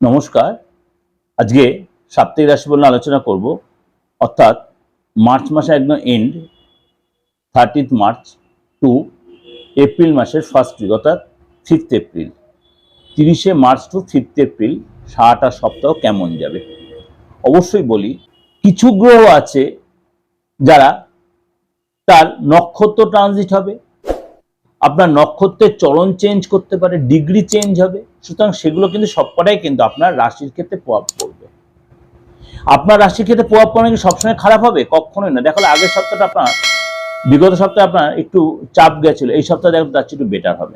নমস্কার। আজকে সাপ্তাহিক রাশিফল নিয়ে আলোচনা করব, অর্থাৎ মার্চ মাসে একদম এন্ড 30 মার্চ টু এপ্রিল মাসের ফার্স্ট উইক অর্থাৎ 5 এপ্রিল, 30 মার্চ টু 5 এপ্রিল সারাটা সপ্তাহ কেমন যাবে। অবশ্যই বলি, কিছু গ্রহ আছে যারা তার নক্ষত্র ট্রানজিট হবে, আপনার নক্ষত্রের চলন চেঞ্জ করতে পারে, ডিগ্রি চেঞ্জ হবে। সুতরাং সেগুলো কিন্তু সবকটাই কিন্তু আপনার রাশির ক্ষেত্রে প্রভাব পড়বে। আপনার রাশির ক্ষেত্রে প্রভাব পড়ে কি সবসময় খারাপ হবে? কখনোই না। দেখো, আগের সপ্তাহটা আপনার, বিগত সপ্তাহে আপনার একটু চাপ গেছিল, এই সপ্তাহে দেখো তার চেয়ে একটু বেটার হবে।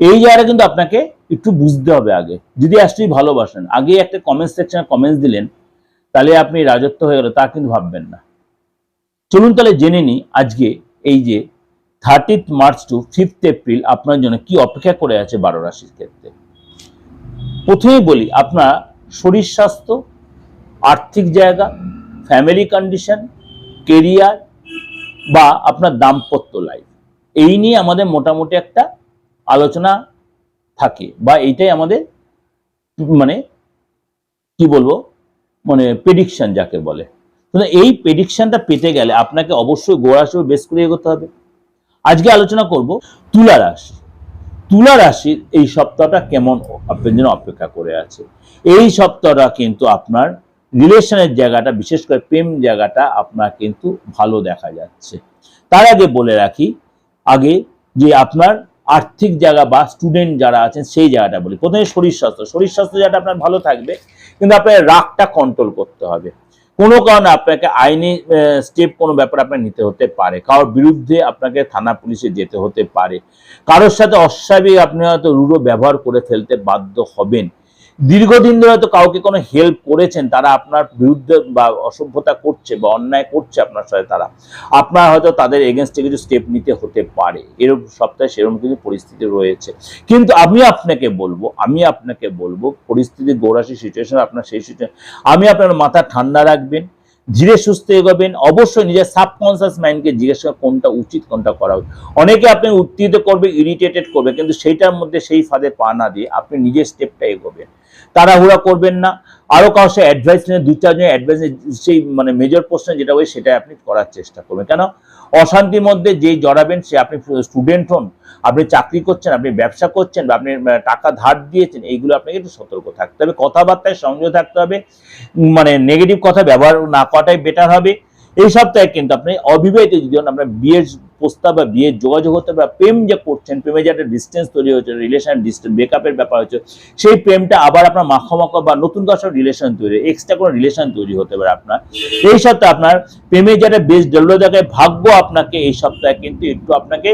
এই জায়গাটা কিন্তু আপনাকে একটু বুঝতে হবে। আগে যদি অ্যাস্ট্রোলজি ভালোবাসেন, আগে একটা কমেন্ট সেকশনে কমেন্টস দিলেন তাহলে আপনি রাজত্ব হয়ে গেল, তা কিন্তু ভাববেন না। চলুন তাহলে জেনে নিই আজকে এই যে 30 মার্চ টু 5 এপ্রিল আপনার জন্য কি অপেক্ষা করে আছে 12 রাশির ক্ষেত্রে। প্রথমেই বলি, আপনার শরীর স্বাস্থ্য, আর্থিক জায়গা, ফ্যামিলি কন্ডিশন, কেরিয়ার বা আপনার দাম্পত্য লাইফ, এই নিয়ে আমাদের মোটামুটি একটা আলোচনা থাকে, বা এইটাই আমাদের মানে কি বলবো, মানে প্রেডিকশন যাকে বলে। এই প্রেডিকশনটা পেতে গেলে আপনাকে অবশ্যই গোড়া হিসেবে বেস করে এগোতে হবে। আজকে আলোচনা করব তুলা রাশি। তুলা রাশির এই সপ্তাহটা কেমন আপনার জন্য অপেক্ষা করে আছে। এই সপ্তাহটা কিন্তু আপনার রিলেশনের জায়গাটা, বিশেষ করে প্রেম জায়গাটা আপনার কিন্তু ভালো দেখা যাচ্ছে। তার আগে বলে রাখি, আগে যে আপনার আর্থিক জায়গা বা স্টুডেন্ট যারা আছেন সেই জায়গাটা বলি। প্রথমে শরীর স্বাস্থ্য। শরীর স্বাস্থ্য জায়গাটা আপনার ভালো থাকবে, কিন্তু আপনার রাগটা কন্ট্রোল করতে হবে। কোনো কারণে আপনাকে আইনি স্টেপ কোনো ব্যাপারে আপনার নিতে হতে পারে, কারোর বিরুদ্ধে আপনাকে থানা পুলিশে যেতে হতে পারে, কারোর সাথে অস্বাভাবিক আপনি হয়তো রূঢ় ব্যবহার করে ফেলতে বাধ্য হবেন। দীর্ঘদিন ধরে হয়তো কাউকে কোনো হেল্প করেছেন, তারা আপনার বিরুদ্ধে বা অসভ্যতা করছে বা অন্যায় করছে আপনার সাথে, তারা আপনার হয়তো তাদের এগেনস্টে কিছু স্টেপ নিতে হতে পারে। এরকম সপ্তাহে সেরকম কিছু পরিস্থিতি রয়েছে। কিন্তু আমি আপনাকে বলবো পরিস্থিতি গৌরাশি সিচুয়েশন, আপনার সেই সিচুয়েশন আমি আপনার মাথা ঠান্ডা রাখবেন, ধীরে সুস্থে এগোবেন। অবশ্যই নিজের সাবকনসিয়াস মাইন্ডকে জিজ্ঞেস করা কোনটা উচিত, কোনটা করা উচিত। অনেকে আপনি উত্তেজিত করবে, ইরিটেটেড করবে, কিন্তু সেইটার মধ্যে সেই ফাঁদে পা না দিয়ে আপনি নিজের স্টেপটা এগোবেন, তাড়াহুড়া করবেন না। আরো কারো সে অ্যাডভাইস নিয়ে, দু চারজন অ্যাডভাইস সেই মেজর প্রশ্ন যেটা হয় সেটাই আপনি করার চেষ্টা করবেন। কেন অশান্তির মধ্যে যেই জড়াবেন, সে আপনি স্টুডেন্ট হন, আপনি চাকরি করছেন, আপনি ব্যবসা করছেন, বা আপনি টাকা ধার দিয়েছেন, এইগুলো আপনাকে একটু সতর্ক থাকতে হবে। কথাবার্তায় সংযত থাকতে হবে, নেগেটিভ কথা ব্যবহার না করাটাই বেটার হবে। এই সপ্তাহে কিন্তু আপনি অবিবাহিত যদি হন, আপনার বিয়ের প্রস্তাব বা বিয়ের যোগাযোগ হতে বা প্রেম যে করছেন, প্রেমে যে একটা ডিস্টেন্স তৈরি হচ্ছে, রিলেশন ডিস্টেন্স ব্রেকআপের ব্যাপার হচ্ছে, সেই প্রেমটা আবার আপনার মাখামাখা বা নতুন কারোর সাথে রিলেশন তৈরি, এক্সট্রা কোনো রিলেশন তৈরি হতে পারে আপনার। এই সপ্তাহে আপনার প্রেমে যেটা বেশ ডেভেলপ জায়গায় ভাগ্য আপনাকে এই সপ্তাহে কিন্তু একটু আপনাকে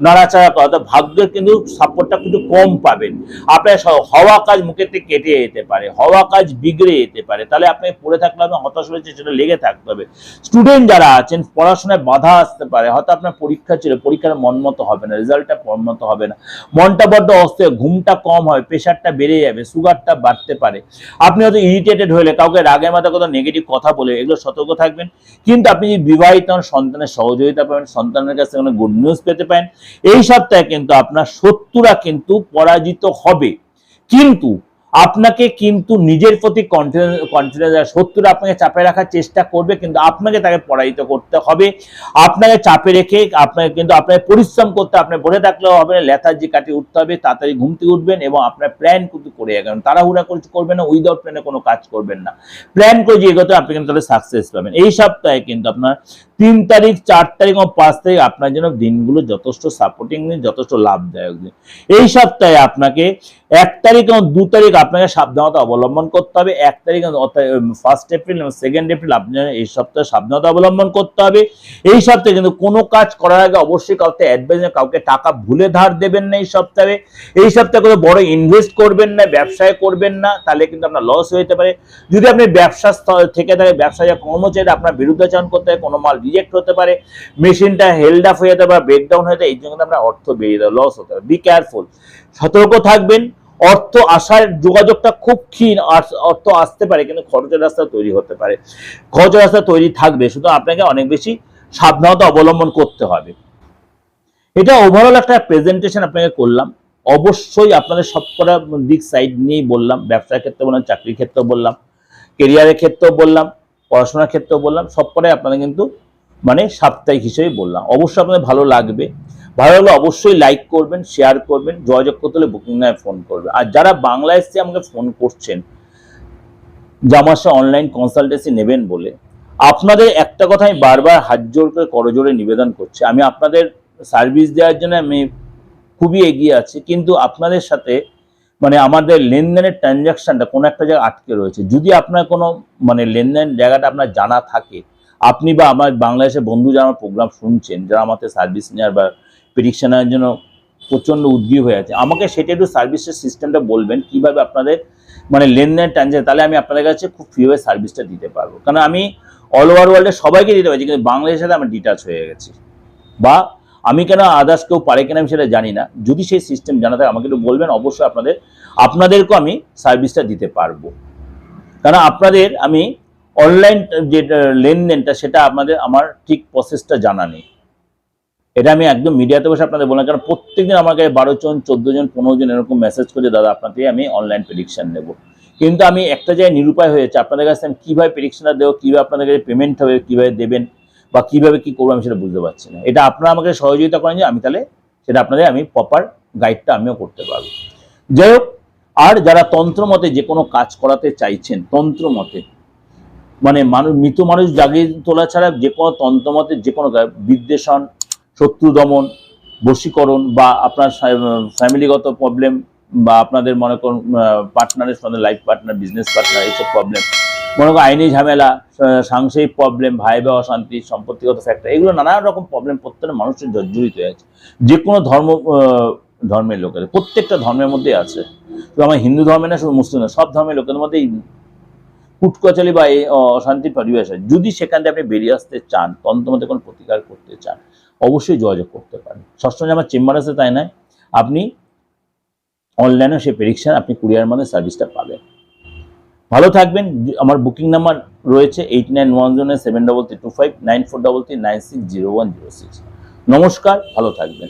নাড়াচাড়া করা, ভাগ্যের কিন্তু সাপোর্টটা কিন্তু কম পাবেন। আপনার হওয়া কাজ মুখের থেকে কেটে যেতে পারে, হওয়া কাজ বিগড়ে যেতে পারে, তাহলে আপনি পড়ে থাকলে আপনি হতাশ হয়েছে, সেটা লেগে থাকতে হবে। স্টুডেন্ট যারা আছেন, পড়াশোনায় বাধা আসতে পারে, হয়তো আপনার পরীক্ষা ছিল, পরীক্ষার মন মতো হবে না, রেজাল্টটা মন মতো হবে না, মনটা বড্ড অস্থির, ঘুমটা কম হয়, প্রেশারটা বেড়ে যাবে, সুগারটা বাড়তে পারে, আপনি হয়তো ইরিটেটেড হলে কাউকে রাগের মাথা কথা নেগেটিভ কথা বলে, এগুলো সতর্ক থাকবেন। কিন্তু আপনি যদি বিবাহিত হন, সন্তানের সহযোগিতা পাবেন, সন্তানের কাছে কোনো গুড নিউজ পেতে পারেন। এই সপ্তাহে কিন্তু আপনার শত্রুরা কিন্তু পরাজিত হবে, কিন্তু আপনাকে কিন্তু নিজের প্রতি কনফিডেন্স, শত্রুরা আপনাকে চাপে রাখার চেষ্টা করবে, কিন্তু আপনাকে তাকে পরাজিত করতে হবে। আপনাকে চাপে রেখে আপনাকে কিন্তু আপনাকে পরিশ্রম করতে, আপনার বসে থাকলেও হবে না, লেথার্জি কাটিয়ে উঠতে হবে, তাড়াতাড়ি ঘুম থেকে উঠবেন এবং আপনার প্ল্যান কিন্তু করে এগোবেন। তাড়াহুড়া করবেন না, উইদাউট প্ল্যানে কোনো কাজ করবেন না, প্ল্যান করে যে এগোতে আপনি কিন্তু তাহলে সাকসেস পাবেন। এই সপ্তাহে কিন্তু আপনার 3 তারিখ, 4 তারিখ এবং 5 তারিখ আপনার জন্য দিনগুলো যথেষ্ট সাপোর্টিং দিন, যথেষ্ট লাভদায়ক দিন। এই সপ্তাহে আপনাকে 1 তারিখ এবং 2 তারিখ আপনাকে সাবধানতা অবলম্বন করতে হবে। 1 তারিখ অর্থাৎ 1 এপ্রিল এবং 2 এপ্রিল আপনার এই সপ্তাহে সাবধানতা অবলম্বন করতে হবে। এই সপ্তাহে কিন্তু কোনো কাজ করার আগে অবশ্যই কাউকে অ্যাডভাইস, কাউকে টাকা ভুলে ধার দেবেন না। এই সপ্তাহে কোনো বড় ইনভেস্ট করবেন না, ব্যবসায় করবেন না, তাহলে কিন্তু আপনার লস হতে পারে। যদি আপনি ব্যবসা থেকে থাকে, ব্যবসায় কর্মচারী আপনার বিরুদ্ধাচরণ করতে হয়, কোনো মাল রিজেক্ট হতে পারে, মেশিনটা হেল্ড আপ হয়ে যেতে পারে, ব্রেকডাউন হয়ে যায়, এই জন্য আপনার অর্থ বেরিয়ে যাবে, লস হতে পারে। বি কেয়ারফুল, সতর্ক থাকবেন। অর্থ আসার যোগাযোগটা খুব ক্ষীণ, অর্থ আসতে পারে কিন্তু খরচের রাস্তা তৈরি হতে পারে, খরচের রাস্তা তৈরি থাকবে, শুধু আপনাকে অনেক বেশি সাবধানতা অবলম্বন করতে হবে। এটা ওভারঅল একটা প্রেজেন্টেশন আপনাকে করলাম। অবশ্যই আপনাদের সবকটা দিক সাইড নিয়েই বললাম, ব্যবসার ক্ষেত্রে বললাম, চাকরির ক্ষেত্রেও বললাম, কেরিয়ারের ক্ষেত্রেও বললাম, পড়াশোনার ক্ষেত্রেও বললাম, সবকটাই আপনাদের কিন্তু মানে সাপ্তাহিক হিসেবে বললাম। অবশ্যই আপনাদের ভালো লাগবে, ভালো লাগলে অবশ্যই লাইক করবেন, শেয়ার করবেন, যোগাযোগ করতে হলে বুকিং নামে ফোন করবেন। আর যারা বাংলাদেশ থেকে আমাকে ফোন করছেন যে আমার সাথে অনলাইন কনসালটেন্সি নেবেন বলে, আপনাদের একটা কথা আমি বারবার হাত জোর করে করজোড়ে নিবেদন করছি, আমি আপনাদের সার্ভিস দেওয়ার জন্য আমি খুবই এগিয়ে আছি, কিন্তু আপনাদের সাথে মানে আমাদের লেনদেনের ট্রানজাকশনটা কোনো একটা জায়গায় আটকে রয়েছে। যদি আপনার কোনো মানে লেনদেন জায়গাটা আপনার জানা থাকে, আপনি বা আমার বাংলাদেশের বন্ধু যারা আমার প্রোগ্রাম শুনছেন, যারা আমাদের সার্ভিস নেওয়ার বা প্রেডিকশনের জন্য প্রচণ্ড উদ্গ্রীব হয়ে আছে, আমাকে সেটা একটু সার্ভিসের সিস্টেমটা বলবেন, কিভাবে আপনাদের মানে লেনদেন ট্রানজাকশন, তাহলে আমি আপনাদের কাছে খুব ফ্রিভাবে সার্ভিসটা দিতে পারবো। কারণ আমি অল ওভার ওয়ার্ল্ডে সবাইকে দিতে পারছি, কিন্তু বাংলাদেশের সাথে আমি ডিটাচ হয়ে গেছি, বা আমি কেন আদার্স কেউ পারে কিনা আমি সেটা জানি না। যদি সেই সিস্টেম জানা থাকে আমাকে একটু বলবেন, অবশ্যই আপনাদেরকেও আমি সার্ভিসটা দিতে পারবো। কারণ আপনাদের আমি অনলাইন যে লেনদেনটা সেটা আমার ঠিক প্রসেসটা জানা নেই, এটা আমি একদম মিডিয়াতে বসে আপনাদের বললাম। কারণ প্রত্যেকদিন আমার কাছে 12 জন 14 জন 15 জন এরকম মেসেজ করে, দাদা আপনার থেকে আমি অনলাইন প্রেডিকশন নেব, কিন্তু আমি একটা জায়গায় নিরুপায় হয়েছে, আপনাদের কাছে আমি কীভাবে প্রেডিকশনটা দেবো, কীভাবে আপনাদের কাছে পেমেন্ট হবে, কীভাবে দেবেন বা কীভাবে কী করবো আমি সেটা বুঝতে পারছি না। এটা আপনারা আমাকে সহযোগিতা করেন যে আমি তাহলে সেটা আপনাদের আমি প্রপার গাইডটা আমিও করতে পারবো। যাই হোক, আর যারা তন্ত্রমতে যে কোনো কাজ করাতে চাইছেন, তন্ত্রমতে মানে মৃত মানুষ জাগিয়ে তোলা ছাড়া যে কোনো তন্ত্রমতে যে কোনো বিদ্বেষণ, শত্রু দমন, বশীকরণ, বা আপনার ফ্যামিলিগত প্রবলেম, বা আপনাদের মনে করুন পার্টনারের সঙ্গে লাইফ পার্টনার, বিজনেস পার্টনার, এইসব প্রবলেম, মনে করুন আইনি ঝামেলা, সাংসারিক প্রবলেম, ভাই বা অশান্তি, সম্পত্তিগত ফ্যাক্টর, এগুলো নানান রকম প্রবলেম প্রত্যেকটা মানুষের জর্জরিত হয়ে আছে। যে কোনো ধর্মের লোকেদের, প্রত্যেকটা ধর্মের মধ্যেই আছে, তো আমার হিন্দু ধর্মে না, শুধু মুসলিম না, সব ধর্মের লোকেদের মধ্যেই কুটকচালি বা এই অশান্তির পরিবেশ হয়। যদি সেখান থেকে আপনি বেরিয়ে আসতে চান, তন্ত্রমতে কোনো প্রতিকার করতে চান, অবশ্যই যোগাযোগ করতে পারেন। সবসময় আমার চেম্বার আছে তাই নয়, আপনি অনলাইনে সেই প্রেডিকশন আপনি কুরিয়ার মধ্যে সার্ভিসটা পাবেন। ভালো থাকবেন। আমার বুকিং নাম্বার রয়েছে 8910733325 9433960106। নমস্কার, ভালো থাকবেন।